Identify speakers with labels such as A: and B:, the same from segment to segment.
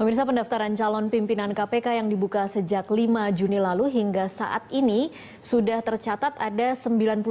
A: Pemirsa, pendaftaran calon pimpinan KPK yang dibuka sejak 5 Juni lalu hingga saat ini sudah tercatat ada 99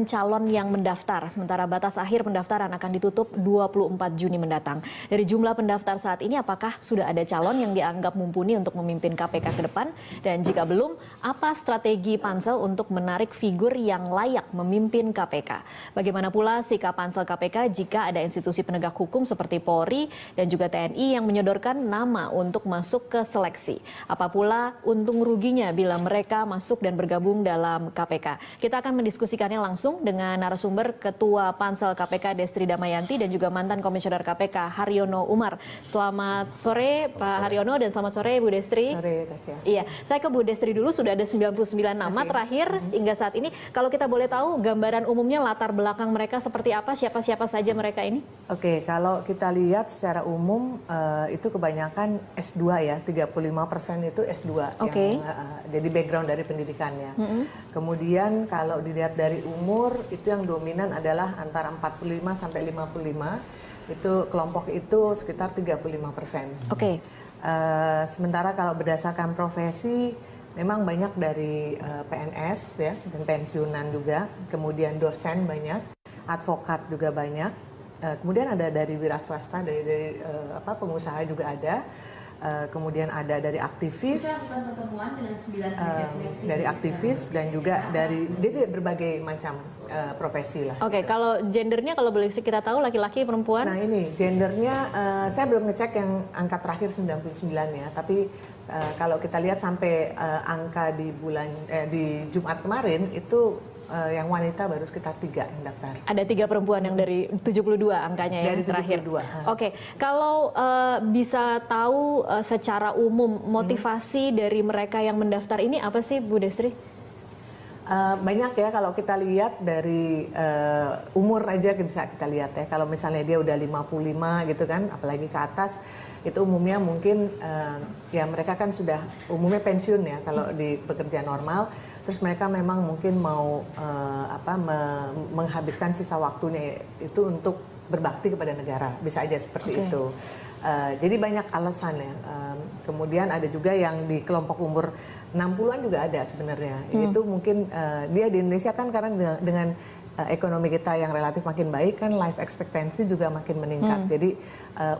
A: calon yang mendaftar. Sementara batas akhir pendaftaran akan ditutup 24 Juni mendatang. Dari jumlah pendaftar saat ini, apakah sudah ada calon yang dianggap mumpuni untuk memimpin KPK ke depan? Dan jika belum, apa strategi Pansel untuk menarik figur yang layak memimpin KPK? Bagaimana pula sikap Pansel KPK jika ada institusi penegak hukum seperti Polri dan juga TNI yang menyodorkan nama untuk masuk ke seleksi. Apa pula untung ruginya bila mereka masuk dan bergabung dalam KPK? Kita akan mendiskusikannya langsung dengan narasumber Ketua Pansel KPK Destri Damayanti dan juga mantan Komisioner KPK Haryono Umar. Selamat sore Pak Haryono dan selamat sore Bu Destri.
B: Sore Tasya.
A: Iya, saya ke Bu Destri dulu. Sudah ada 99 nama terakhir hingga saat ini. Kalau kita boleh tahu gambaran umumnya latar belakang mereka seperti apa, siapa-siapa saja mereka ini?
B: Oke, kalau kita lihat secara umum itu kebanyakan S2 ya, 35% itu S2 yang jadi background dari pendidikannya. Kemudian kalau dilihat dari umur, itu yang dominan adalah antara 45 sampai 55. Itu kelompok itu sekitar 35%. Sementara kalau berdasarkan profesi, memang banyak dari PNS ya, dan pensiunan juga. Kemudian dosen banyak, advokat juga banyak. Kemudian ada dari wira swasta, dari pengusaha juga ada. Kemudian ada dari aktivis, dari aktivis dan juga dari berbagai macam profesi lah.
A: Oke, kalau gendernya kalau boleh kita tahu laki-laki perempuan?
B: Nah ini gendernya saya belum ngecek yang angka terakhir 99 ya, tapi kalau kita lihat sampai angka di Jumat kemarin itu yang wanita baru sekitar 3 yang daftar.
A: Ada 3 perempuan yang dari 72 angkanya yang terakhir. Oke, kalau bisa tahu secara umum motivasi dari mereka yang mendaftar ini apa sih Bu Destri?
B: Banyak ya, kalau kita lihat dari umur aja bisa kita lihat ya. Kalau misalnya dia udah 55 gitu kan, apalagi ke atas, itu umumnya mungkin ya mereka kan sudah umumnya pensiun ya kalau di pekerja normal. Terus mereka memang mungkin mau menghabiskan sisa waktunya itu untuk berbakti kepada negara, bisa aja seperti itu. Jadi banyak alasan ya. Kemudian ada juga yang di kelompok umur 60-an juga ada sebenarnya. Itu mungkin dia di Indonesia kan karena dengan ekonomi kita yang relatif makin baik kan, life expectancy juga makin meningkat. Jadi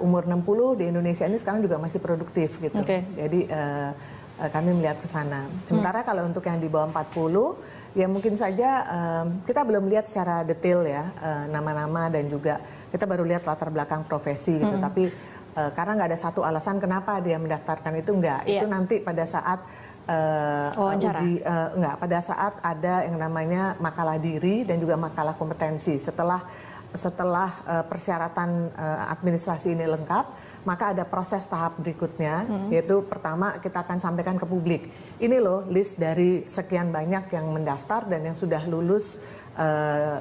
B: umur 60 di Indonesia ini sekarang juga masih produktif gitu. Jadi kami melihat ke sana. Sementara kalau untuk yang di bawah 40, ya mungkin saja kita belum lihat secara detail ya nama-nama dan juga kita baru lihat latar belakang profesi gitu. Tapi karena nggak ada satu alasan kenapa dia mendaftarkan itu enggak. Itu nanti pada saat pada saat ada yang namanya makalah diri dan juga makalah kompetensi. Setelah persyaratan administrasi ini lengkap, maka ada proses tahap berikutnya, yaitu pertama kita akan sampaikan ke publik. Ini loh list dari sekian banyak yang mendaftar dan yang sudah lulus,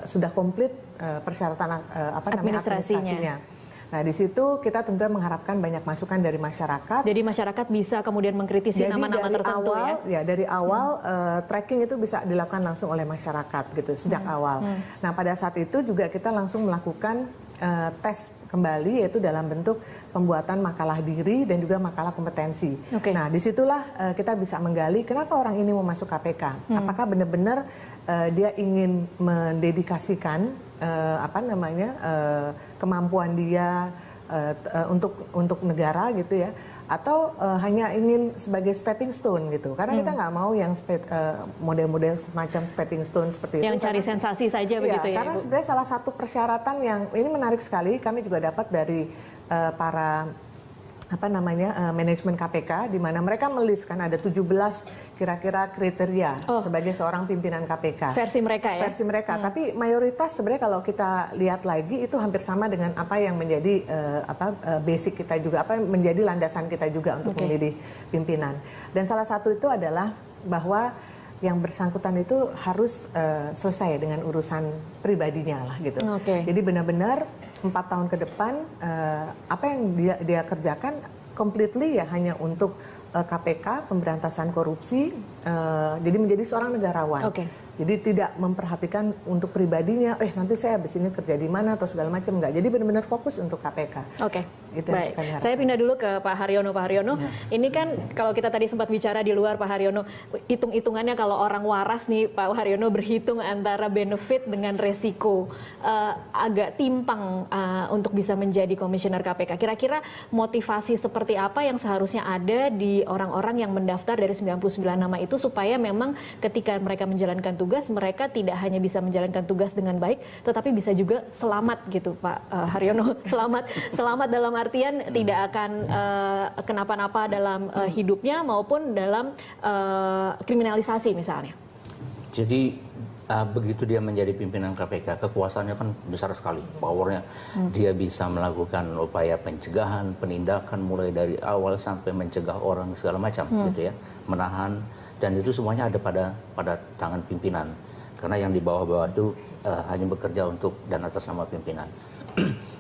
B: sudah komplit persyaratan administrasinya. Nah di situ kita tentunya mengharapkan banyak masukan dari masyarakat.
A: Jadi masyarakat bisa kemudian mengkritisi nama-nama tertentu
B: ya? Dari awal tracking itu bisa dilakukan langsung oleh masyarakat gitu sejak awal. Nah pada saat itu juga kita langsung melakukan tes kembali, yaitu dalam bentuk pembuatan makalah diri dan juga makalah kompetensi. Nah disitulah kita bisa menggali kenapa orang ini mau masuk KPK. Apakah benar-benar dia ingin mendedikasikan kemampuan dia untuk negara gitu ya, atau hanya ingin sebagai stepping stone gitu, karena kita nggak mau yang model-model semacam stepping stone seperti
A: yang
B: itu
A: cari sensasi saja begitu ya,
B: karena sebenarnya salah satu persyaratan yang ini menarik sekali kami juga dapat dari para manajemen KPK, di mana mereka meliskan ada 17 kira-kira kriteria sebagai seorang pimpinan KPK.
A: Versi mereka ya?
B: Versi mereka, tapi mayoritas sebenarnya kalau kita lihat lagi itu hampir sama dengan apa yang menjadi basic kita juga, apa yang menjadi landasan kita juga untuk memilih pimpinan. Dan salah satu itu adalah bahwa yang bersangkutan itu harus selesai dengan urusan pribadinya lah gitu. Jadi benar-benar 4 tahun ke depan apa yang dia kerjakan completely ya hanya untuk KPK, pemberantasan korupsi, jadi menjadi seorang negarawan. Jadi tidak memperhatikan untuk pribadinya, nanti saya habis ini kerja di mana atau segala macam, enggak. Jadi benar-benar fokus untuk KPK.
A: Gitu. Baik, saya pindah dulu ke Pak Haryono. Pak Haryono, ini kan kalau kita tadi sempat bicara di luar, Pak Haryono, hitung-hitungannya kalau orang waras nih, Pak Haryono berhitung antara benefit dengan resiko, agak timpang untuk bisa menjadi komisioner KPK. Kira-kira motivasi seperti apa yang seharusnya ada di orang-orang yang mendaftar dari 99 nama itu supaya memang ketika mereka menjalankan tugas, mereka tidak hanya bisa menjalankan tugas dengan baik, tetapi bisa juga selamat gitu, Pak Haryono. Selamat dalam artian tidak akan kenapa-napa dalam hidupnya maupun dalam kriminalisasi misalnya.
C: Jadi begitu dia menjadi pimpinan KPK, kekuasaannya kan besar sekali, powernya. Dia bisa melakukan upaya pencegahan, penindakan mulai dari awal sampai mencegah orang segala macam, gitu ya, menahan, dan itu semuanya ada pada tangan pimpinan. Karena yang di bawah-bawah itu hanya bekerja untuk dan atas nama pimpinan.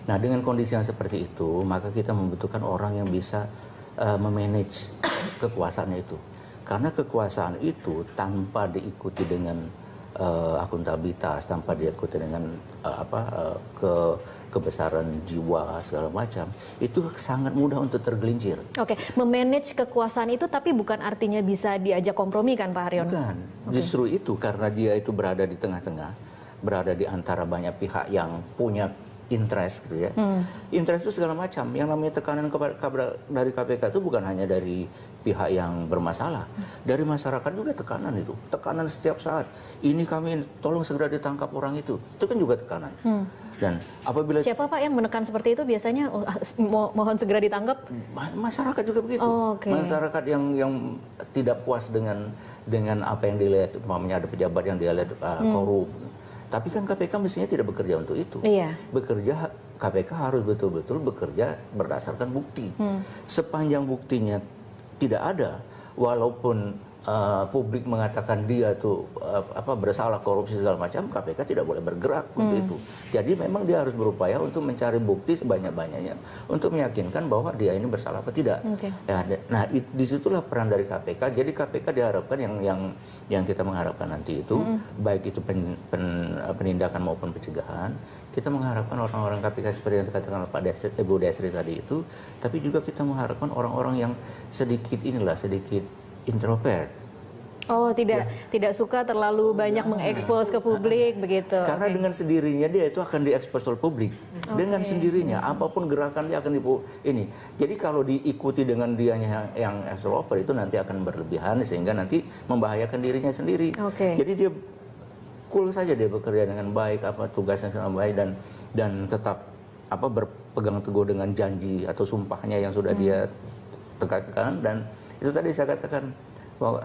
C: Nah, dengan kondisi yang seperti itu, maka kita membutuhkan orang yang bisa memanage kekuasaannya itu. Karena kekuasaan itu tanpa diikuti dengan akuntabilitas, tanpa diikuti dengan kebesaran jiwa segala macam, itu sangat mudah untuk tergelincir.
A: Memanage kekuasaan itu tapi bukan artinya bisa diajak kompromi kan, Pak Haryono?
C: Bukan, justru itu karena dia itu berada di tengah-tengah, berada di antara banyak pihak yang punya interest gitu ya. Interest itu segala macam. Yang namanya tekanan dari KPK itu bukan hanya dari pihak yang bermasalah. Dari masyarakat juga tekanan itu. Tekanan setiap saat. Ini kami tolong segera ditangkap orang itu. Itu kan juga tekanan. Dan apabila
A: siapa Pak yang menekan seperti itu biasanya mohon segera ditangkap?
C: Masyarakat juga begitu. Masyarakat yang tidak puas dengan apa yang dilihat, umpamanya ada pejabat yang dia lihat korup. Tapi kan KPK mestinya tidak bekerja untuk itu. Bekerja, KPK harus betul-betul bekerja berdasarkan bukti. Sepanjang buktinya tidak ada, walaupun publik mengatakan dia tuh bersalah korupsi segala macam, KPK tidak boleh bergerak untuk itu. Jadi memang dia harus berupaya untuk mencari bukti sebanyak-banyaknya untuk meyakinkan bahwa dia ini bersalah apa tidak. Nah, disitulah peran dari KPK. Jadi KPK diharapkan yang kita mengharapkan nanti itu, baik itu penindakan maupun pencegahan, kita mengharapkan orang-orang KPK seperti yang dikatakan Pak Ibu Desri tadi itu, tapi juga kita mengharapkan orang-orang yang sedikit introvert.
A: Tidak suka terlalu banyak mengekspos ke publik begitu.
C: Karena dengan sendirinya dia itu akan diekspos oleh publik. Dengan sendirinya apapun gerakan dia akan ini. Jadi kalau diikuti dengan dianya yang extrovert itu nanti akan berlebihan sehingga nanti membahayakan dirinya sendiri. Jadi dia cool saja, dia bekerja dengan baik, tugasnya dengan baik dan tetap berpegang teguh dengan janji atau sumpahnya yang sudah dia tegakkan. Dan itu tadi saya katakan bahwa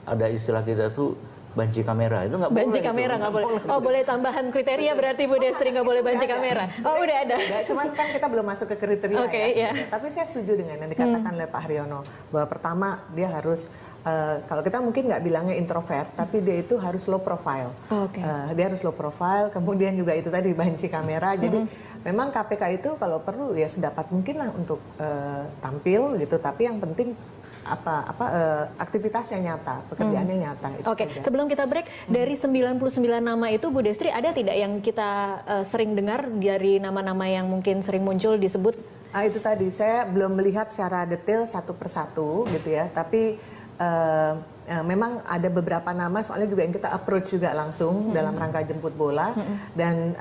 C: ada istilah kita tuh banci kamera, itu nggak boleh.
A: Banci kamera nggak boleh. Boleh tambahan kriteria berarti Bu Destri nggak boleh banci kamera. Udah ada.
B: Cuman kan kita belum masuk ke kriteria Tapi saya setuju dengan yang dikatakan oleh Pak Haryono bahwa pertama dia harus kalau kita mungkin nggak bilangnya introvert, tapi dia itu harus low profile. Dia harus low profile, kemudian juga itu tadi banci kamera. Jadi memang KPK itu kalau perlu ya sedapat mungkin lah untuk tampil gitu, tapi yang penting aktivitasnya nyata, pekerjaannya nyata.
A: Sebelum kita break, dari 99 nama itu Bu Destri ada tidak yang kita sering dengar dari nama-nama yang mungkin sering muncul disebut?
B: Itu tadi saya belum melihat secara detail satu persatu gitu ya, tapi memang ada beberapa nama soalnya juga yang kita approach juga langsung dalam rangka jemput bola dan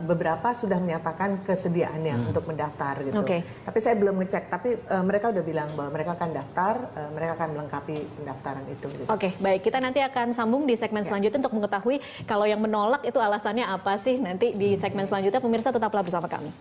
B: beberapa sudah menyatakan kesediaannya untuk mendaftar gitu. Tapi saya belum ngecek, tapi mereka udah bilang bahwa mereka akan daftar, mereka akan melengkapi pendaftaran itu. Gitu.
A: Baik, kita nanti akan sambung di segmen selanjutnya untuk mengetahui kalau yang menolak itu alasannya apa sih nanti di segmen selanjutnya. Pemirsa tetaplah bersama kami.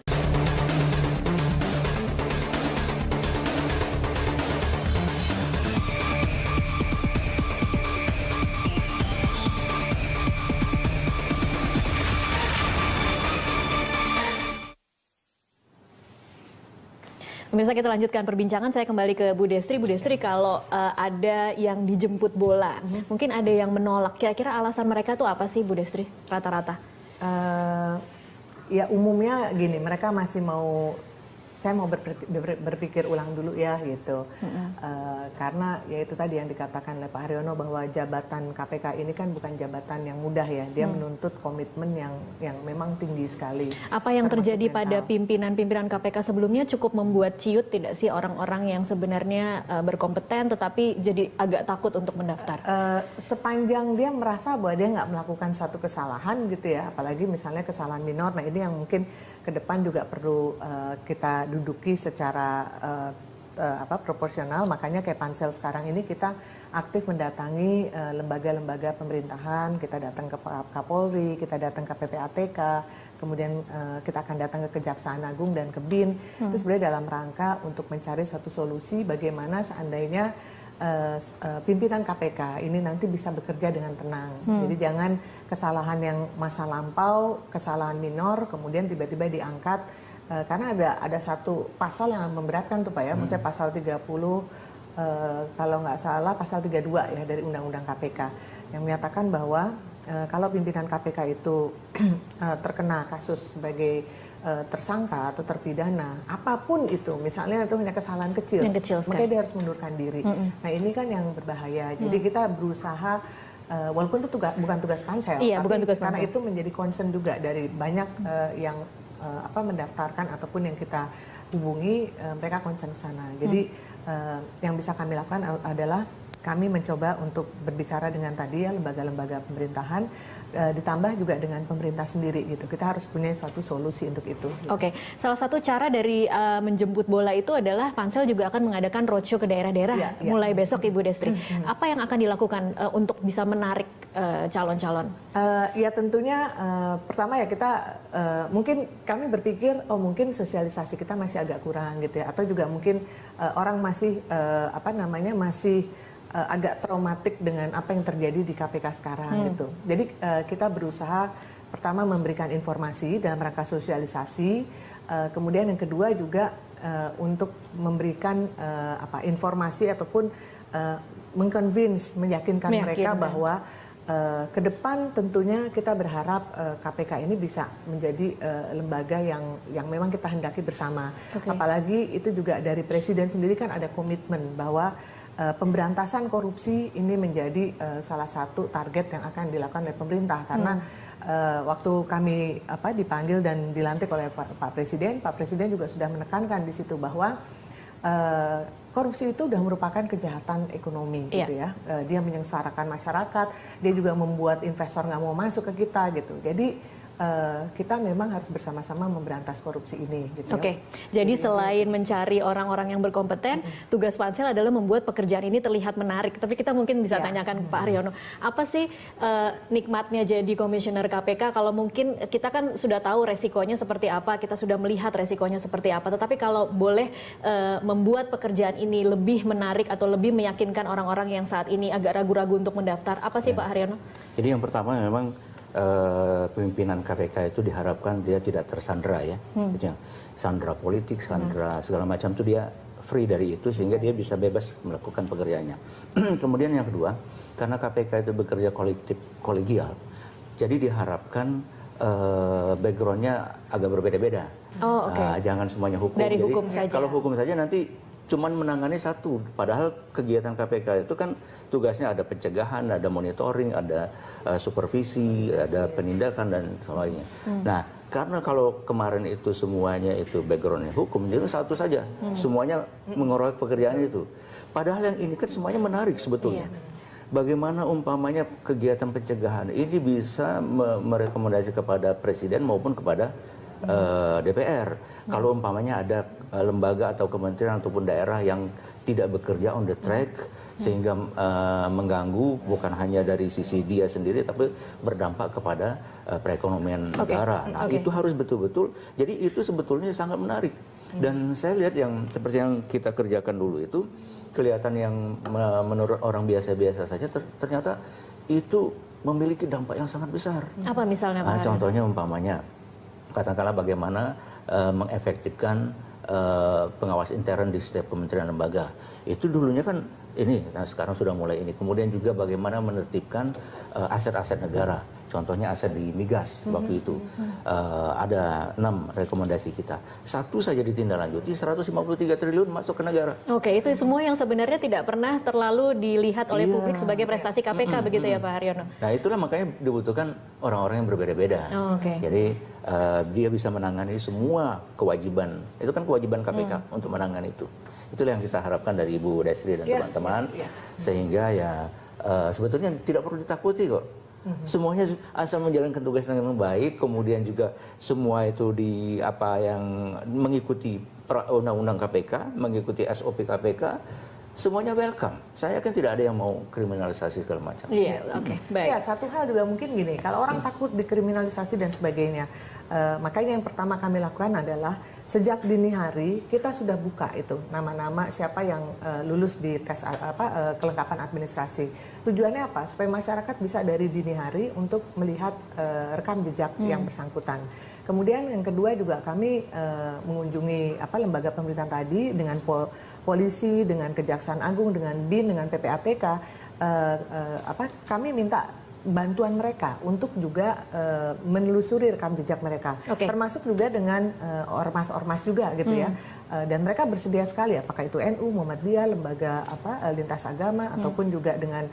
A: Pemirsa, kita lanjutkan perbincangan. Saya kembali ke Bu Destri. Bu Destri, kalau ada yang dijemput bola, mungkin ada yang menolak. Kira-kira alasan mereka tuh apa sih, Bu Destri, rata-rata?
B: Ya umumnya gini, mereka masih mau saya mau berpikir ulang dulu ya gitu. Karena ya itu tadi yang dikatakan oleh Pak Haryono bahwa jabatan KPK ini kan bukan jabatan yang mudah ya. Dia menuntut komitmen yang memang tinggi sekali.
A: Apa yang terjadi pada pimpinan-pimpinan KPK sebelumnya cukup membuat ciut tidak sih orang-orang yang sebenarnya berkompeten tetapi jadi agak takut untuk mendaftar?
B: Sepanjang dia merasa bahwa dia nggak melakukan suatu kesalahan gitu ya, apalagi misalnya kesalahan minor. Nah ini yang mungkin ke depan juga perlu kita duduki secara proporsional. Makanya kayak Pansel sekarang ini kita aktif mendatangi lembaga-lembaga pemerintahan, kita datang ke Kapolri, kita datang ke PPATK, kemudian kita akan datang ke Kejaksaan Agung dan ke BIN. Itu sebenarnya dalam rangka untuk mencari suatu solusi bagaimana seandainya pimpinan KPK ini nanti bisa bekerja dengan tenang. Jadi jangan kesalahan yang masa lampau, kesalahan minor, kemudian tiba-tiba diangkat. Karena ada satu pasal yang memberatkan tuh Pak ya, maksudnya pasal 30, kalau nggak salah pasal 32 ya dari Undang-Undang KPK, yang menyatakan bahwa kalau pimpinan KPK itu terkena kasus sebagai tersangka atau terpidana, apapun itu, misalnya itu hanya kesalahan kecil makanya dia harus mundurkan diri. Nah ini kan yang berbahaya. Jadi kita berusaha, walaupun itu bukan tugas Pansel,
A: iya,
B: tapi
A: bukan tugas
B: karena
A: Pansel.
B: itu menjadi concern juga dari banyak yang mendaftarkan ataupun yang kita hubungi, mereka concern ke sana. Jadi yang bisa kami lakukan adalah kami mencoba untuk berbicara dengan tadi ya lembaga-lembaga pemerintahan, ditambah juga dengan pemerintah sendiri gitu. Kita harus punya suatu solusi untuk itu. Gitu.
A: Oke, salah satu cara dari menjemput bola itu adalah Pansel juga akan mengadakan roadshow ke daerah-daerah mulai besok Ibu Destri. Apa yang akan dilakukan untuk bisa menarik calon-calon?
B: Ya tentunya pertama ya kita mungkin kami berpikir mungkin sosialisasi kita masih agak kurang gitu ya, atau juga mungkin orang masih masih agak traumatik dengan apa yang terjadi di KPK sekarang gitu. Jadi kita berusaha pertama memberikan informasi dalam rangka sosialisasi, kemudian yang kedua juga untuk memberikan informasi ataupun mengconvince, meyakinkan mereka bahwa ke depan tentunya kita berharap KPK ini bisa menjadi lembaga yang memang kita hendaki bersama. Apalagi itu juga dari Presiden sendiri kan ada komitmen bahwa pemberantasan korupsi ini menjadi salah satu target yang akan dilakukan oleh pemerintah. Karena waktu kami dipanggil dan dilantik oleh Pak Presiden juga sudah menekankan di situ bahwa korupsi itu sudah merupakan kejahatan ekonomi gitu ya. Dia menyengsarakan masyarakat, dia juga membuat investor nggak mau masuk ke kita gitu. Jadi kita memang harus bersama-sama memberantas korupsi ini gitu
A: ya. Jadi selain mencari orang-orang yang berkompeten, tugas Pansel adalah membuat pekerjaan ini terlihat menarik. Tapi kita mungkin bisa tanyakan ke Pak Haryono, apa sih nikmatnya jadi komisioner KPK? Kalau mungkin kita kan sudah tahu resikonya seperti apa, kita sudah melihat resikonya seperti apa. Tetapi kalau boleh membuat pekerjaan ini lebih menarik atau lebih meyakinkan orang-orang yang saat ini agak ragu-ragu untuk mendaftar, apa sih Pak Haryono?
C: Jadi yang pertama memang pimpinan KPK itu diharapkan dia tidak tersandera ya, sandera politik, sandera segala macam itu dia free dari itu sehingga dia bisa bebas melakukan pekerjaannya. Kemudian yang kedua, karena KPK itu bekerja kolegial, jadi diharapkan backgroundnya agak berbeda-beda. Jangan semuanya hukum.
A: Dari
C: jadi
A: hukum saja.
C: Kalau hukum saja nanti cuman menangani satu, padahal kegiatan KPK itu kan tugasnya ada pencegahan, ada monitoring, ada supervisi, ada penindakan dan sebagainya. Nah, karena kalau kemarin itu semuanya itu backgroundnya hukum, jadi satu saja, semuanya mengorek pekerjaan itu. Padahal yang ini kan semuanya menarik sebetulnya. Bagaimana umpamanya kegiatan pencegahan ini bisa merekomendasi kepada Presiden maupun kepada DPR. Kalau umpamanya ada lembaga atau kementerian ataupun daerah yang tidak bekerja on the track sehingga mengganggu bukan hanya dari sisi dia sendiri tapi berdampak kepada perekonomian negara. Nah, itu harus betul-betul. Jadi itu sebetulnya sangat menarik. Dan saya lihat yang seperti yang kita kerjakan dulu itu kelihatan yang menurut orang biasa-biasa saja ternyata itu memiliki dampak yang sangat besar.
A: Apa misalnya Pak?
C: Contohnya umpamanya katakanlah bagaimana mengefektifkan pengawas intern di setiap kementerian lembaga. Itu dulunya kan ini, nah sekarang sudah mulai ini. Kemudian juga bagaimana menertibkan aset-aset negara. Contohnya aset di migas waktu itu ada 6 rekomendasi kita. Satu saja ditindaklanjuti, 153 triliun masuk ke negara.
A: Oke, itu semua yang sebenarnya tidak pernah terlalu dilihat oleh publik sebagai prestasi KPK begitu ya Pak Haryono.
C: Nah itulah makanya dibutuhkan orang-orang yang berbeda-beda. Jadi dia bisa menangani semua kewajiban. Itu kan kewajiban KPK untuk menangani itu. Itulah yang kita harapkan dari Ibu Desri dan teman-teman. Sehingga ya sebetulnya tidak perlu ditakuti kok. Semuanya asal menjalankan tugas dengan baik, kemudian juga semua itu mengikuti undang-undang KPK, mengikuti SOP KPK, semuanya welcome. Saya kan tidak ada yang mau kriminalisasi segala macam.
A: Iya, oke, baik.
B: Ya, satu hal juga mungkin gini, kalau orang takut dikriminalisasi dan sebagainya, makanya yang pertama kami lakukan adalah sejak dini hari kita sudah buka itu nama-nama siapa yang lulus di tes kelengkapan administrasi. Tujuannya apa? Supaya masyarakat bisa dari dini hari untuk melihat rekam jejak yang bersangkutan. Kemudian yang kedua juga kami mengunjungi lembaga pemerintahan tadi dengan polisi, dengan Kejaksaan Agung, dengan BIN, dengan PPATK. Kami minta bantuan mereka untuk juga menelusuri rekam jejak mereka, termasuk juga dengan ormas-ormas juga gitu ya. Dan mereka bersedia sekali, apakah itu NU, Muhammadiyah, lembaga lintas agama ataupun juga dengan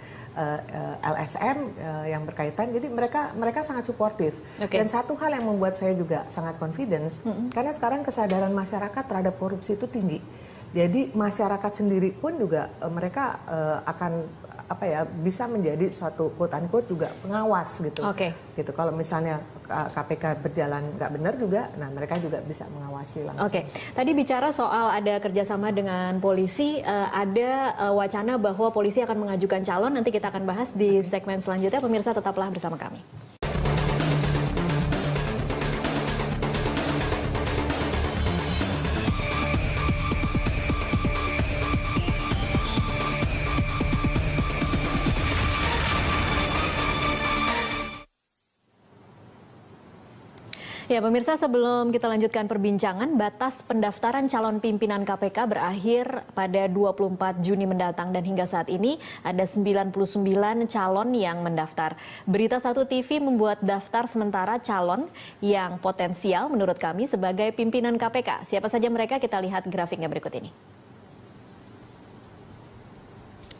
B: LSM yang berkaitan. Jadi mereka sangat suportif. Dan satu hal yang membuat saya juga sangat confidence, karena sekarang kesadaran masyarakat terhadap korupsi itu tinggi. Jadi masyarakat sendiri pun juga mereka akan bisa menjadi suatu quote unquote juga pengawas gitu. Gitu. Kalau misalnya KPK berjalan nggak benar juga, nah mereka juga bisa mengawasi langsung.
A: Tadi bicara soal ada kerjasama dengan polisi, ada wacana bahwa polisi akan mengajukan calon. Nanti kita akan bahas di segmen selanjutnya. Pemirsa tetaplah bersama kami. Ya pemirsa, sebelum kita lanjutkan perbincangan, batas pendaftaran calon pimpinan KPK berakhir pada 24 Juni mendatang dan hingga saat ini ada 99 calon yang mendaftar. Berita Satu TV membuat daftar sementara calon yang potensial menurut kami sebagai pimpinan KPK. Siapa saja mereka? Kita lihat grafiknya berikut ini.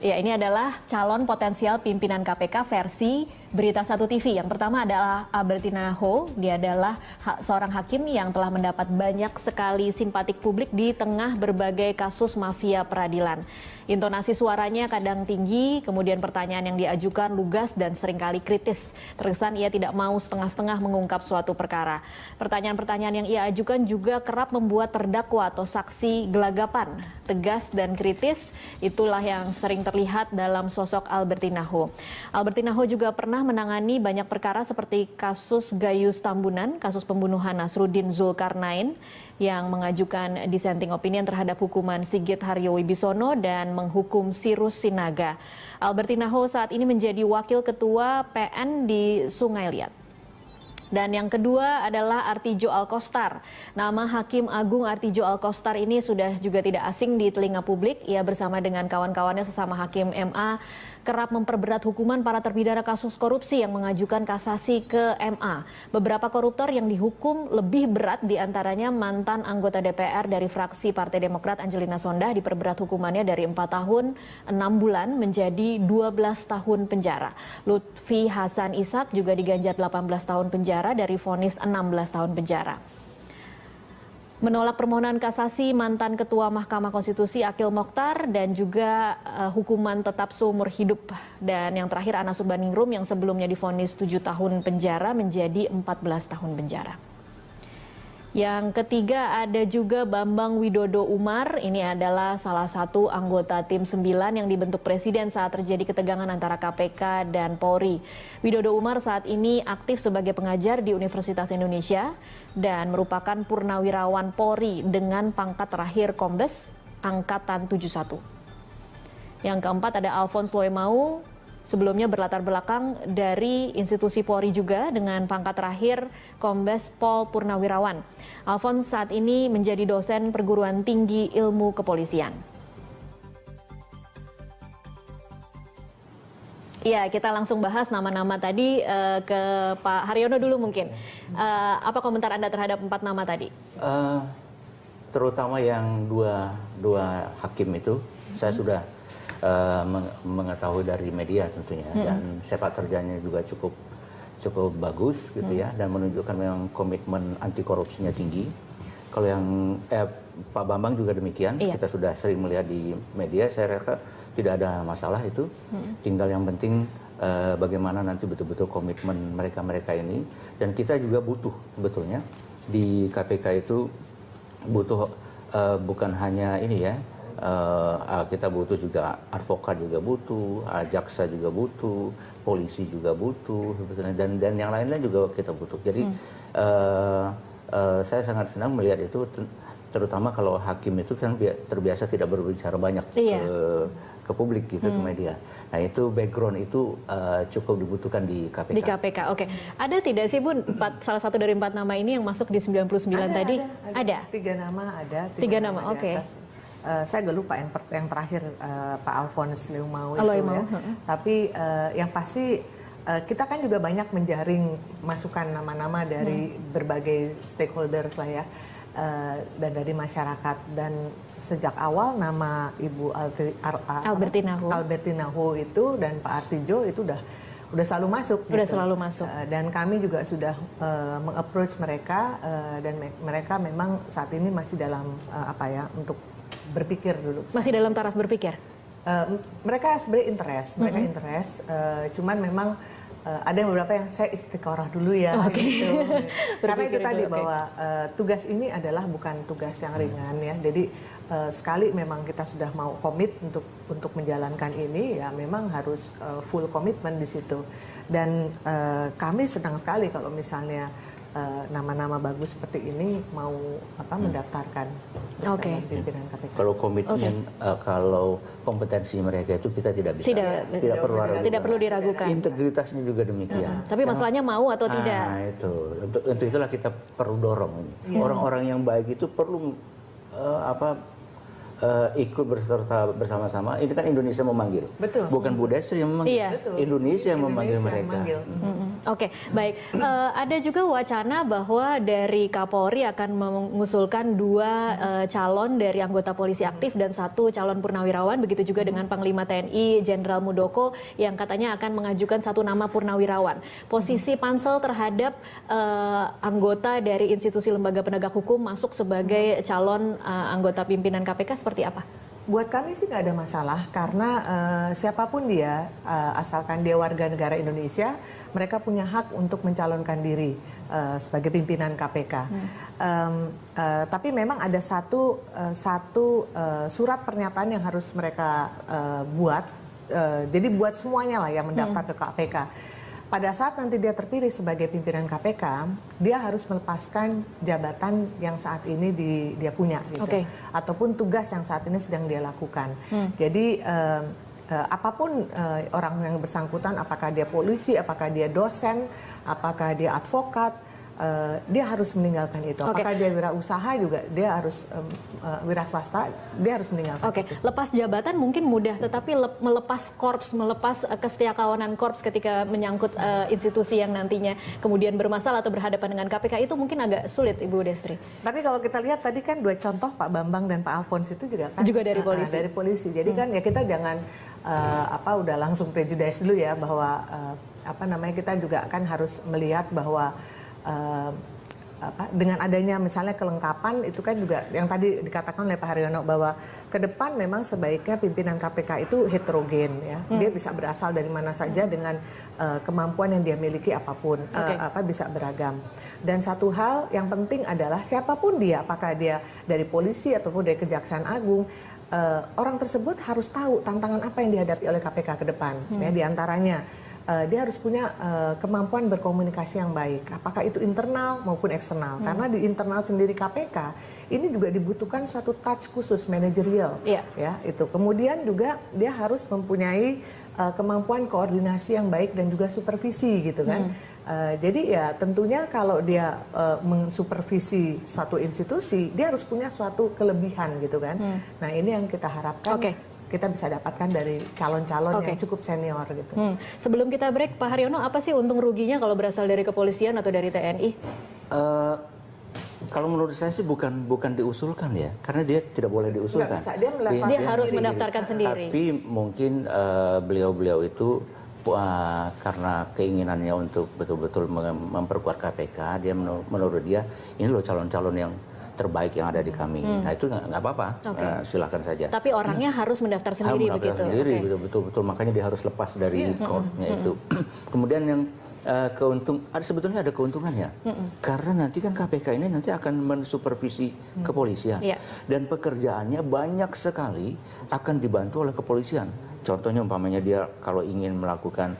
A: Ya, ini adalah calon potensial pimpinan KPK versi Berita Satu TV. Yang pertama adalah Albertina Ho. Dia adalah seorang hakim yang telah mendapat banyak sekali simpatik publik di tengah berbagai kasus mafia peradilan. Intonasi suaranya kadang tinggi, kemudian pertanyaan yang diajukan lugas dan seringkali kritis. Terkesan ia tidak mau setengah-setengah mengungkap suatu perkara. Pertanyaan-pertanyaan yang ia ajukan juga kerap membuat terdakwa atau saksi gelagapan. Tegas dan kritis, itulah yang sering terlihat dalam sosok Albertina Ho. Albertina Ho juga pernah menangani banyak perkara seperti kasus Gayus Tambunan, kasus pembunuhan Nasruddin Zulkarnain yang mengajukan dissenting opinion terhadap hukuman Sigit Haryo-Wibisono dan menghukum Sirus Sinaga. Albertina Ho saat ini menjadi wakil ketua PN di Sungai Liat. Dan yang kedua adalah Artijo Alkostar. Nama Hakim Agung Artijo Alkostar ini sudah juga tidak asing di telinga publik. Ia bersama dengan kawan-kawannya sesama Hakim MA kerap memperberat hukuman para terpidana kasus korupsi yang mengajukan kasasi ke MA. Beberapa koruptor yang dihukum lebih berat diantaranya mantan anggota DPR dari fraksi Partai Demokrat Angelina Sondah diperberat hukumannya dari 4 tahun 6 bulan menjadi 12 tahun penjara. Lutfi Hasan Ishak juga diganjar 18 tahun penjara dari vonis 16 tahun penjara. Menolak permohonan kasasi mantan Ketua Mahkamah Konstitusi Akil Mokhtar dan juga hukuman tetap seumur hidup. Dan yang terakhir Anas Urbaningrum yang sebelumnya divonis 7 tahun penjara menjadi 14 tahun penjara. Yang ketiga ada juga Bambang Widodo Umar. Ini adalah salah satu anggota tim 9 yang dibentuk Presiden saat terjadi ketegangan antara KPK dan Polri. Widodo Umar saat ini aktif sebagai pengajar di Universitas Indonesia dan merupakan purnawirawan Polri dengan pangkat terakhir Kombes Angkatan 71. Yang keempat ada Alphonse Loemau. Sebelumnya berlatar belakang dari institusi Polri juga dengan pangkat terakhir Kombes Pol Purnawirawan. Alphonse saat ini menjadi dosen perguruan tinggi ilmu kepolisian. Iya, kita langsung bahas nama-nama tadi ke Pak Haryono dulu mungkin. Apa komentar Anda terhadap 4 nama tadi?
C: Terutama yang dua hakim itu, saya sudah mengetahui dari media tentunya, dan sepak terjangnya juga cukup bagus gitu ya, dan menunjukkan memang komitmen anti korupsinya tinggi. Kalau yang Pak Bambang juga demikian, kita sudah sering melihat di media, saya rasa tidak ada masalah itu. Tinggal yang penting bagaimana nanti betul-betul komitmen mereka ini, dan kita juga butuh sebetulnya di KPK itu butuh bukan hanya ini ya, kita butuh juga advokat juga butuh, jaksa juga butuh, polisi juga butuh sebetulnya, dan yang lain-lain juga kita butuh. Jadi saya sangat senang melihat itu, terutama kalau hakim itu kan terbiasa tidak berbicara banyak ke publik gitu, ke media. Nah itu background itu cukup dibutuhkan di KPK.
A: Di KPK, oke. Ada tidak sih Bu, salah satu dari 4 nama ini yang masuk di 99 tadi? Ada.
B: 3 nama ada.
A: 3 nama, oke.
B: Saya agak lupa yang terakhir Pak Alphonse Leumau itu ya. Tapi yang pasti kita kan juga banyak menjaring masukan nama-nama dari berbagai stakeholders lah ya. Dan dari masyarakat, dan sejak awal nama Ibu Albertina Ho itu dan Pak Artijo itu udah selalu masuk.
A: Udah selalu masuk.
B: Dan kami juga sudah meng-approach mereka, dan mereka memang saat ini masih dalam untuk berpikir dulu.
A: Masih dalam taraf berpikir.
B: Mereka sebenarnya interest, cuman memang ada beberapa yang saya istiqoroh dulu ya, gitu. Karena itu tadi bahwa tugas ini adalah bukan tugas yang ringan ya. Jadi sekali memang kita sudah mau komit untuk menjalankan ini, ya memang harus full komitmen di situ. Dan kami senang sekali kalau misalnya nama-nama bagus seperti ini mau mendaftarkan calon pimpinan KPK.
C: Kalau komitmen, kalau kompetensi mereka itu kita tidak bisa, tidak perlu diragukan. Integritasnya juga demikian.
A: Tapi masalahnya mau atau tidak?
C: Nah itu, untuk itulah kita perlu dorong ini. Orang-orang yang baik itu perlu ikut berserta bersama-sama. Ini kan Indonesia memanggil.
B: Betul.
C: Bukan Bu Destri yang memanggil.
A: Iya.
C: Indonesia yang memanggil mereka.
A: Oke, baik. Ada juga wacana bahwa dari Kapolri akan mengusulkan 2 calon dari anggota polisi aktif dan 1 calon purnawirawan. Begitu juga dengan Panglima TNI Jenderal Muldoko yang katanya akan mengajukan 1 nama purnawirawan. Posisi Pansel terhadap anggota dari institusi lembaga penegak hukum masuk sebagai calon anggota pimpinan KPK seperti apa?
B: Buat kami sih nggak ada masalah, karena siapapun dia, asalkan dia warga negara Indonesia, mereka punya hak untuk mencalonkan diri sebagai pimpinan KPK. Tapi memang ada satu surat pernyataan yang harus mereka buat, jadi buat semuanya lah yang mendaftar ke KPK. Pada saat nanti dia terpilih sebagai pimpinan KPK, dia harus melepaskan jabatan yang saat ini dia punya, gitu. Ataupun tugas yang saat ini sedang dia lakukan. Jadi apapun orang yang bersangkutan, apakah dia polisi, apakah dia dosen, apakah dia advokat, dia harus meninggalkan itu. Apakah dia wirausaha juga, dia harus wira swasta, dia harus meninggalkan itu.
A: Lepas jabatan mungkin mudah, tetapi melepas korps, melepas kesetiakawanan korps ketika menyangkut institusi yang nantinya kemudian bermasalah atau berhadapan dengan KPK itu mungkin agak sulit, Ibu Destri.
B: Tapi kalau kita lihat tadi kan 2 contoh, Pak Bambang dan Pak Alphonse itu juga kan
A: dari polisi.
B: Dari polisi. Jadi kan ya kita jangan udah langsung prejudice dulu ya, bahwa kita juga kan harus melihat bahwa dengan adanya misalnya kelengkapan itu kan juga yang tadi dikatakan oleh Pak Haryono, bahwa ke depan memang sebaiknya pimpinan KPK itu heterogen ya. Dia bisa berasal dari mana saja dengan kemampuan yang dia miliki apapun, bisa beragam. Dan satu hal yang penting adalah siapapun dia, apakah dia dari polisi ataupun dari Kejaksaan Agung, orang tersebut harus tahu tantangan apa yang dihadapi oleh KPK ke depan. Ya, di antaranya dia harus punya kemampuan berkomunikasi yang baik, apakah itu internal maupun eksternal. Karena di internal sendiri KPK ini juga dibutuhkan suatu touch khusus manajerial, ya itu. Kemudian juga dia harus mempunyai kemampuan koordinasi yang baik dan juga supervisi, gitu kan. Jadi ya tentunya kalau dia mensupervisi suatu institusi, dia harus punya suatu kelebihan, gitu kan. Nah ini yang kita harapkan. kita bisa dapatkan dari calon-calon yang cukup senior gitu.
A: Sebelum kita break, Pak Haryono, apa sih untung ruginya kalau berasal dari kepolisian atau dari TNI?
C: Kalau menurut saya sih bukan diusulkan ya, karena dia tidak boleh diusulkan.
B: Nggak bisa,
A: dia harus mendaftarkan sendiri.
C: Tapi mungkin beliau-beliau itu karena keinginannya untuk betul-betul memperkuat KPK, dia menurut dia ini loh calon-calon yang terbaik yang ada di kami. Nah itu nggak apa-apa, silakan saja.
A: Tapi orangnya harus mendaftar sendiri begitu.
C: Sendiri, betul-betul. Makanya dia harus lepas dari courtnya itu. Kemudian yang sebetulnya ada keuntungannya, karena nanti kan KPK ini nanti akan mensupervisi kepolisian, dan pekerjaannya banyak sekali akan dibantu oleh kepolisian. Contohnya umpamanya dia kalau ingin melakukan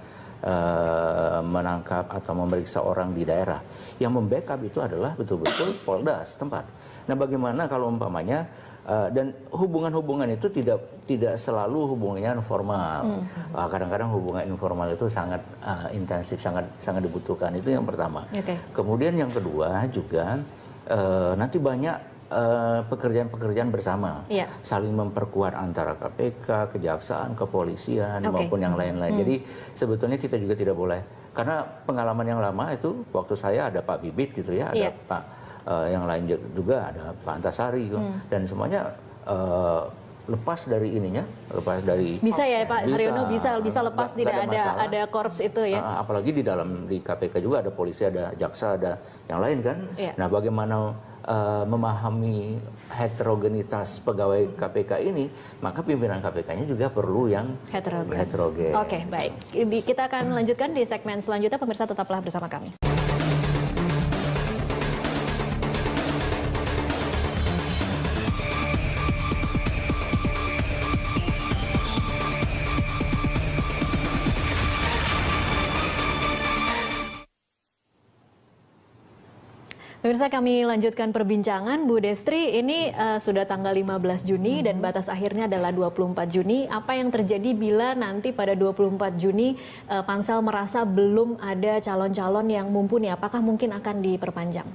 C: menangkap atau memeriksa orang di daerah, yang membackup itu adalah betul-betul Polda setempat. Nah, bagaimana kalau umpamanya dan hubungan-hubungan itu tidak selalu hubungannya formal. Kadang-kadang hubungan informal itu sangat intensif, sangat dibutuhkan. Itu yang pertama. Kemudian yang kedua juga nanti banyak pekerjaan-pekerjaan bersama, saling memperkuat antara KPK, kejaksaan, kepolisian maupun yang lain-lain. Jadi sebetulnya kita juga tidak boleh, karena pengalaman yang lama itu waktu saya ada Pak Bibit gitu ya, ada Pak yang lain juga ada Pak Antasari dan semuanya lepas dari ininya, lepas dari
A: bisa ya Pak Haryono bisa lepas, tidak ada korps itu ya.
C: Apalagi di KPK juga ada polisi, ada jaksa, ada yang lain kan. Nah, bagaimana memahami heterogenitas pegawai KPK ini, maka pimpinan KPK-nya juga perlu yang heterogen.
A: Oke, baik. Kita akan lanjutkan di segmen selanjutnya. Pemirsa tetaplah bersama kami. Pemirsa, kami lanjutkan perbincangan. Bu Destri, ini sudah tanggal 15 Juni dan batas akhirnya adalah 24 Juni. Apa yang terjadi bila nanti pada 24 Juni Pansel merasa belum ada calon-calon yang mumpuni? Apakah mungkin akan diperpanjang?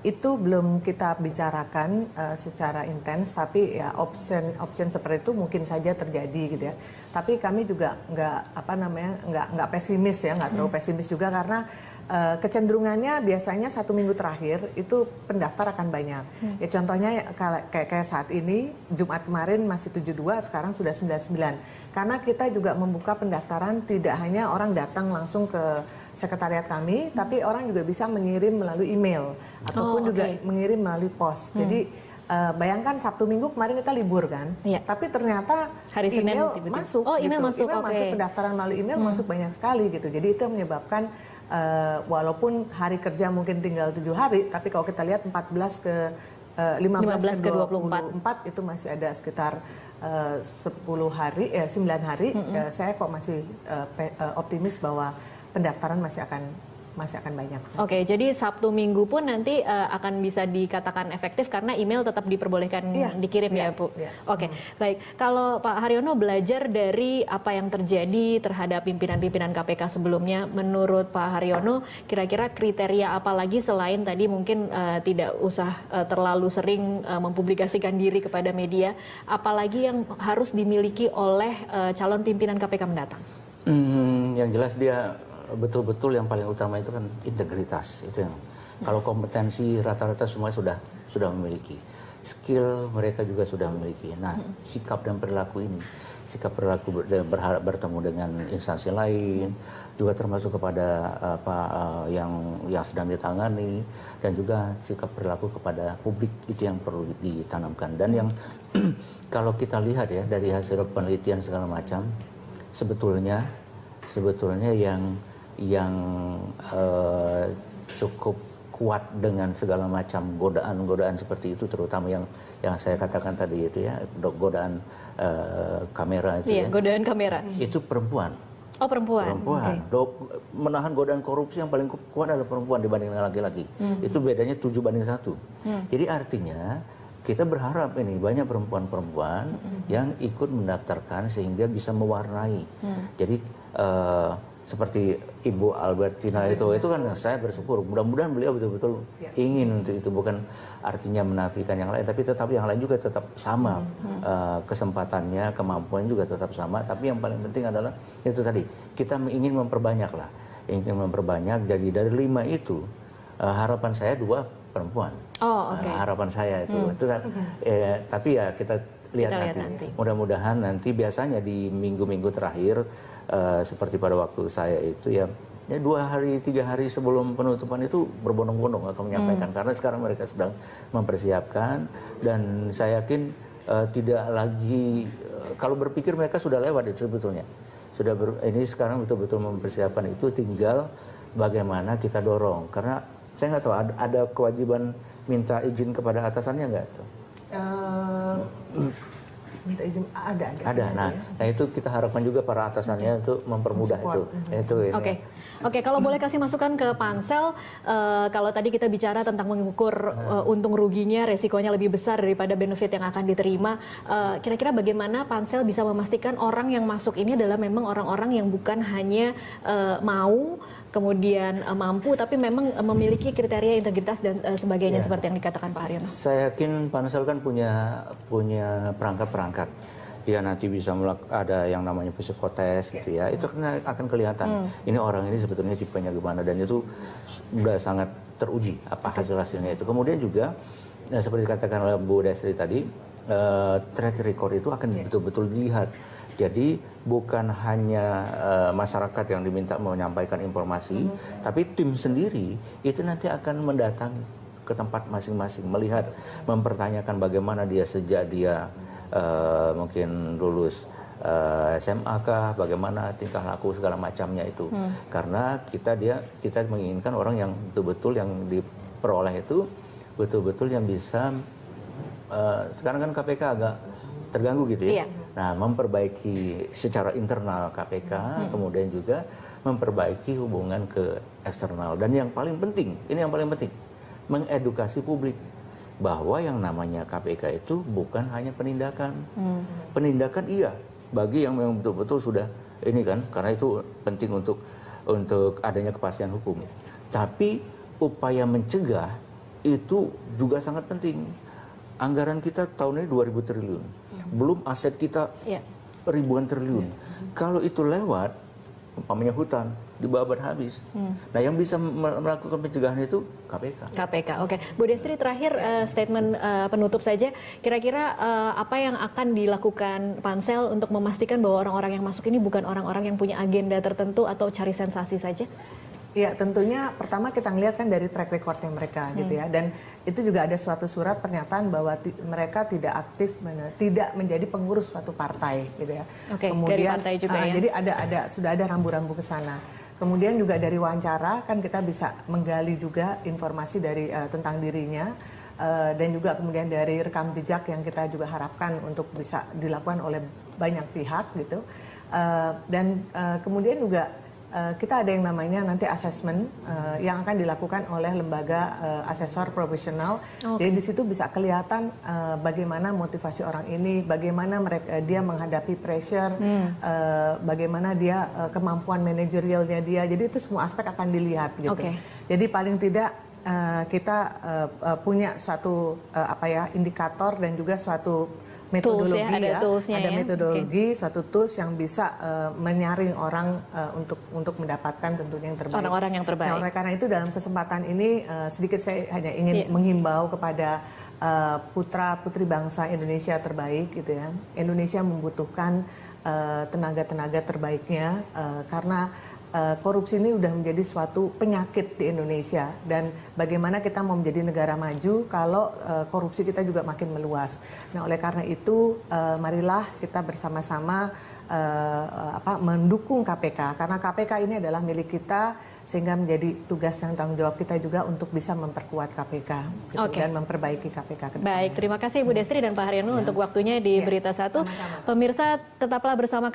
B: Itu belum kita bicarakan secara intens, tapi ya option seperti itu mungkin saja terjadi gitu ya. Tapi kami juga nggak pesimis ya, nggak terlalu pesimis juga, karena kecenderungannya biasanya 1 minggu terakhir itu pendaftar akan banyak. Ya contohnya kayak saat ini, Jumat kemarin masih 72, sekarang sudah 99. Karena kita juga membuka pendaftaran, tidak hanya orang datang langsung ke sekretariat kami, tapi orang juga bisa mengirim melalui email ataupun juga mengirim melalui pos. Jadi bayangkan Sabtu Minggu kemarin kita libur kan, tapi ternyata
A: hari Senin
B: email masuk.
A: Email masuk,
B: pendaftaran melalui email masuk banyak sekali gitu. Jadi itu yang menyebabkan walaupun hari kerja mungkin tinggal 7 hari, tapi kalau kita lihat 15 ke 24 itu masih ada sekitar 9 hari. Saya kok masih optimis bahwa pendaftaran masih akan banyak.
A: Oke, jadi Sabtu Minggu pun nanti akan bisa dikatakan efektif karena email tetap diperbolehkan dikirim ya Bu. Oke, baik. Kalau Pak Haryono belajar dari apa yang terjadi terhadap pimpinan-pimpinan KPK sebelumnya, menurut Pak Haryono kira-kira kriteria apa lagi selain tadi mungkin tidak usah terlalu sering mempublikasikan diri kepada media, apalagi yang harus dimiliki oleh calon pimpinan KPK mendatang?
C: Yang jelas dia betul-betul yang paling utama itu kan integritas. Itu yang kalau kompetensi rata-rata semua sudah memiliki, skill mereka juga sudah memiliki. Nah, sikap dan perilaku ini, sikap perilaku berharap bertemu dengan instansi lain, juga termasuk kepada yang sedang ditangani, dan juga sikap perilaku kepada publik, itu yang perlu ditanamkan. Dan yang kalau kita lihat ya dari hasil penelitian segala macam, sebetulnya yang cukup kuat dengan segala macam godaan-godaan seperti itu, terutama yang saya katakan tadi itu ya, godaan kamera itu
A: godaan kamera.
C: Itu perempuan.
A: Oh, perempuan.
C: Menahan godaan korupsi yang paling kuat adalah perempuan dibanding laki-laki. Itu bedanya 7:1. Jadi artinya kita berharap ini banyak perempuan-perempuan yang ikut mendaftarkan sehingga bisa mewarnai. Jadi seperti Ibu Albertina itu kan saya bersyukur. Mudah-mudahan beliau betul-betul ingin untuk itu, bukan artinya menafikan yang lain, tapi tetap yang lain juga tetap sama kesempatannya, kemampuan juga tetap sama. Tapi yang paling penting adalah itu tadi, kita ingin memperbanyak lah, ingin memperbanyak. Jadi dari 5 itu harapan saya 2 perempuan. Harapan saya itu. Tapi ya kita lihat nanti. Mudah-mudahan nanti biasanya di minggu-minggu terakhir seperti pada waktu saya itu ya 2 hari 3 hari sebelum penutupan itu berbondong-bondong akan menyampaikan, karena sekarang mereka sedang mempersiapkan, dan saya yakin tidak lagi kalau berpikir mereka sudah lewat itu sebetulnya. Ini sekarang betul-betul mempersiapkan itu, tinggal bagaimana kita dorong, karena saya nggak tahu ada kewajiban minta izin kepada atasannya nggak tuh?
B: Minta izin ada.
C: Nah itu kita harapkan juga para atasannya untuk mempermudah itu.
A: Oke, kalau boleh kasih masukan ke Pansel, kalau tadi kita bicara tentang mengukur untung ruginya, resikonya lebih besar daripada benefit yang akan diterima, kira-kira bagaimana Pansel bisa memastikan orang yang masuk ini adalah memang orang-orang yang bukan hanya mau, kemudian mampu, tapi memang memiliki kriteria integritas dan sebagainya seperti yang dikatakan Pak Haryono.
C: Saya yakin Pansel kan punya perangkat-perangkat. Dia nanti bisa ada yang namanya psikotes gitu ya, itu akan kelihatan ini orang ini sebetulnya tipenya gimana, dan itu sudah sangat teruji apa hasil-hasilnya itu. Kemudian juga seperti dikatakan oleh Bu Destri tadi, track record itu akan betul-betul dilihat. Jadi bukan hanya masyarakat yang diminta menyampaikan informasi, tapi tim sendiri itu nanti akan mendatangi ke tempat masing-masing, melihat, mempertanyakan bagaimana dia sejak dia mungkin lulus SMA kah, bagaimana tingkah laku segala macamnya itu. Karena kita menginginkan orang yang betul-betul yang diperoleh itu betul-betul yang bisa sekarang kan KPK agak terganggu gitu ya. Nah, memperbaiki secara internal KPK, kemudian juga memperbaiki hubungan ke eksternal, dan yang paling penting, ini yang paling penting, mengedukasi publik bahwa yang namanya KPK itu bukan hanya penindakan. Penindakan iya, bagi yang memang betul-betul sudah ini kan, karena itu penting untuk adanya kepastian hukum. Tapi upaya mencegah itu juga sangat penting. Anggaran kita tahun ini 2.000 triliun. Belum aset kita ribuan triliun. Kalau itu lewat, umpamanya hutan, dibabat habis. Nah, yang bisa melakukan pencegahan itu KPK.
A: Oke. Bu Destri, terakhir statement penutup saja. Kira-kira apa yang akan dilakukan Pansel untuk memastikan bahwa orang-orang yang masuk ini bukan orang-orang yang punya agenda tertentu atau cari sensasi saja?
B: Ya, tentunya pertama kita ngelihat kan dari track recordnya mereka gitu ya, dan itu juga ada suatu surat pernyataan bahwa mereka tidak aktif, tidak menjadi pengurus suatu partai gitu ya.
A: Kemudian dari partai juga ya.
B: Jadi sudah ada rambu-rambu ke sana. Kemudian juga dari wawancara kan kita bisa menggali juga informasi dari tentang dirinya, dan juga kemudian dari rekam jejak yang kita juga harapkan untuk bisa dilakukan oleh banyak pihak gitu. Dan kemudian juga kita ada yang namanya nanti assessment yang akan dilakukan oleh lembaga asesor profesional. Jadi di situ bisa kelihatan bagaimana motivasi orang ini, bagaimana dia menghadapi pressure, bagaimana dia kemampuan manajerialnya dia. Jadi itu semua aspek akan dilihat gitu. Jadi paling tidak kita punya suatu indikator dan juga suatu metodologi ada metodologi, suatu tools yang bisa menyaring orang untuk mendapatkan tentunya yang terbaik.
A: Orang-orang yang terbaik.
B: Nah, oleh karena itu dalam kesempatan ini sedikit saya hanya ingin menghimbau kepada putra-putri bangsa Indonesia terbaik gitu ya. Indonesia membutuhkan tenaga-tenaga terbaiknya karena korupsi ini sudah menjadi suatu penyakit di Indonesia, dan bagaimana kita mau menjadi negara maju kalau korupsi kita juga makin meluas. Nah, oleh karena itu marilah kita bersama-sama mendukung KPK, karena KPK ini adalah milik kita, sehingga menjadi tugas dan tanggung jawab kita juga untuk bisa memperkuat KPK gitu, dan memperbaiki KPK.
A: Baik, terima kasih Bu Destri dan Pak Haryono untuk waktunya di Berita Satu. Pemirsa, tetaplah bersama